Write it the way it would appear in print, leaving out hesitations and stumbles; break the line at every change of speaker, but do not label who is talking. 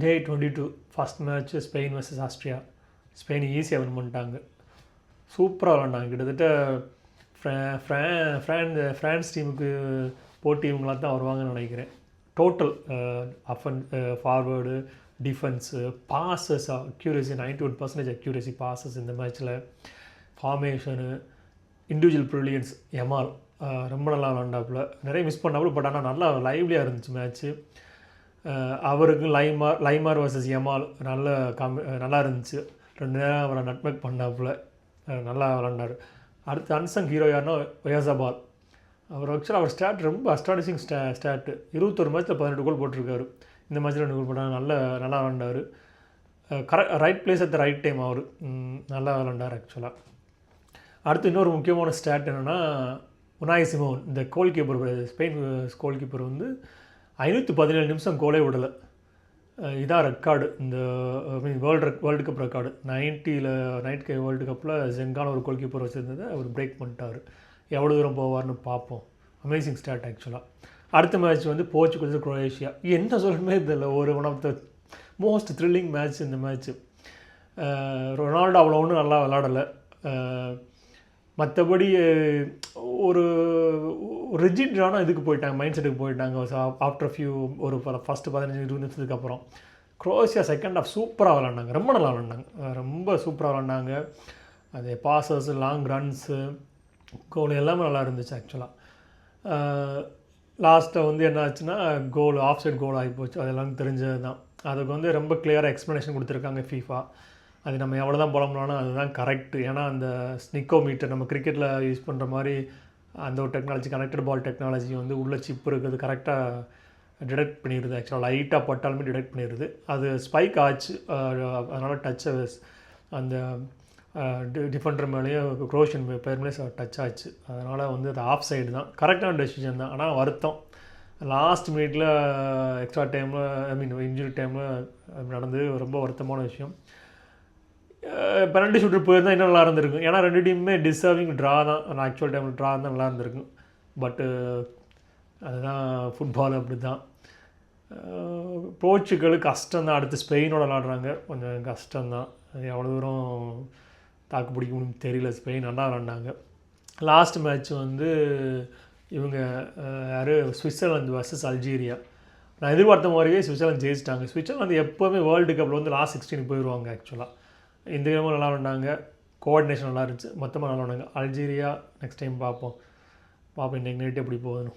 Day 22 first match Spain vs Austria. Spain ஈஸியாக win பண்ணிட்டாங்க. சூப்பராக விளாண்டாங்க. கிட்டத்தட்ட ஃப்ரான்ஸ் டீமுக்கு போட்டி இவங்களாக தான் வருவாங்கன்னு நினைக்கிறேன். Total forward, defence, bosses accuracy 91% accuracy bosses இந்த மேட்ச்சில். Formation, individual brilliance. யமால் ரொம்ப நல்லா விளாண்டாப்புல. நிறைய மிஸ் பண்ணாப்புல, பட் ஆனால் நல்லா லைவ்லியாக இருந்துச்சு மேட்ச்சு. அவருக்கு லைமார் வர்சஸ் யமால் நல்லா இருந்துச்சு. 2 நேரம் அவரை நட்மேக் பண்ணாப்புல நல்லா விளாண்டார். அடுத்து அன்சங் ஹீரோ யாருன்னா ஒயாசபால். அவர் ஸ்டாட் ரொம்ப அஸ்டானிஷிங் ஸ்டாட்டு. 21 மேட்ச்சில் 18 கோல் போட்டிருக்காரு. இந்த மேட்ச்சில் 2 கோல் போட்டாங்க. நல்லா விளாண்டார். Right place at the right time. அவர் நல்லா விளாண்டார் ஆக்சுவலாக. அடுத்து இன்னொரு முக்கியமான ஸ்டாட் என்னென்னா, உனாய் சிமோன், இந்த goal keeper, Spain goal keeper 517 நிமிஷம் கோலே விடலை. இதான் ரெக்கார்டு. இந்த வேர்ல்டு கப் ரெக்கார்டு. 90 வேர்ல்டு கப்பில் ஜெங்கான ஒரு கோல் கீப்பர் வச்சுருந்ததை அவர் பிரேக் பண்ணிட்டார். எவ்வளோ தூரம் போவார்னு பார்ப்போம். அமேசிங் ஸ்டார்ட் ஆக்சுவலாக. அடுத்த மேட்ச் போர்ச்சுகல் குரோஏஷியா. என்ன சொல்லணுமே தெரியல. One of the most thrilling match இந்த மேட்ச்சு. ரொனால்டோ அவ்வளோ ஒன்றும் நல்லா விளாடலை. மற்றபடி ஒரு ரிஜிடான இதுக்கு போயிட்டாங்க, மைண்ட் செட்டுக்கு போயிட்டாங்க. ஆஃப்டர் ஒரு ஃபஸ்ட்டு 15-20 நிமிஷத்துக்கு அப்புறம் குரோஷியா செகண்ட் ஹாஃப் சூப்பராக விளாண்டாங்க. ரொம்ப நல்லா விளாண்டாங்க. ரொம்ப சூப்பராக விளாண்டாங்க. அது பாசஸ், லாங் ரன்ஸு, கோல் எல்லாமே நல்லா இருந்துச்சு ஆக்சுவலாக. லாஸ்ட்டில் என்ன ஆச்சுன்னா, ஆஃப் சைட் கோல் ஆகி போச்சு. அது எல்லாமே தெரிஞ்சது தான். அதுக்கு ரொம்ப கிளியராக எக்ஸ்ப்ளனேஷன் கொடுத்துருக்காங்க ஃபீஃபா. அது நம்ம எவ்வளோ தான் புலம்புனாலும் அதுதான் கரெக்டு. ஏன்னா அந்த ஸ்னிக்கோ மீட்டர் நம்ம கிரிக்கெட்டில் யூஸ் பண்ணுற மாதிரி அந்த ஒரு டெக்னாலஜி, கனெக்டட் பால் டெக்னாலஜி உள்ள சிப் இருக்குது. கரெக்டாக டிடெக்ட் பண்ணிடுது. ஆக்சுவலாக லைட்டாக பட்டாலுமே டிடெக்ட் பண்ணிடுது. அது ஸ்பைக் ஆச்சு. அதனால் டச்சை அந்த டிஃபெண்டர் மேலேயும் குரோஷியன் பேர் மேலே டச் ஆச்சு. அதனால் அது ஆஃப் சைடு தான். கரெக்டான டெசிஷன் தான். ஆனால் வருத்தம், லாஸ்ட் மினிட்ல எக்ஸ்ட்ரா டைமில் இன்ஜுரி டைமில் நடந்து ரொம்ப வருத்தமான விஷயம். பெனல்டி ஷூட்டர் போயிருந்தால் இன்னும் நல்லா இருந்திருக்கும். ஏன்னா 2 டீமுமே டிசர்விங் ட்ரா தான். ஆக்சுவல் டைமில் ட்ரா தான் நல்லா இருந்திருக்கும். பட்டு அதுதான் ஃபுட்பால், அப்படி தான். போர்ச்சுகலுக்கு கஷ்டம் தான். அடுத்து ஸ்பெயினோட விளாடுறாங்க. கொஞ்சம் கஷ்டம்தான். அது எவ்வளோ தூரம் தாக்கு பிடிக்க முடியும்னு தெரியல. ஸ்பெயின் நல்லா விளாண்டாங்க. லாஸ்ட் மேட்ச் இவங்க யார், சுவிட்சர்லாந்து வர்சஸ் அல்ஜீரியா. நான் எதிர்பார்த்த மாதிரியே சுவிட்சர்லாந்து ஜெயிச்சிட்டாங்க. சுவிட்சர்லாந்து எப்போவுமே வேர்ல்டு கப்பில் லாஸ்ட் 16 போயிடுவாங்க ஆக்சுவலாக. இந்த கேமும் நல்லா விளாண்டாங்க. கோஆர்டினேஷன் நல்லா இருந்துச்சு. மொத்தமாக நல்லா விளாண்டாங்க. அல்ஜீரியா நெக்ஸ்ட் டைம் பார்ப்போம். இன்றைக்கி நைட்டு எப்படி போகணும்.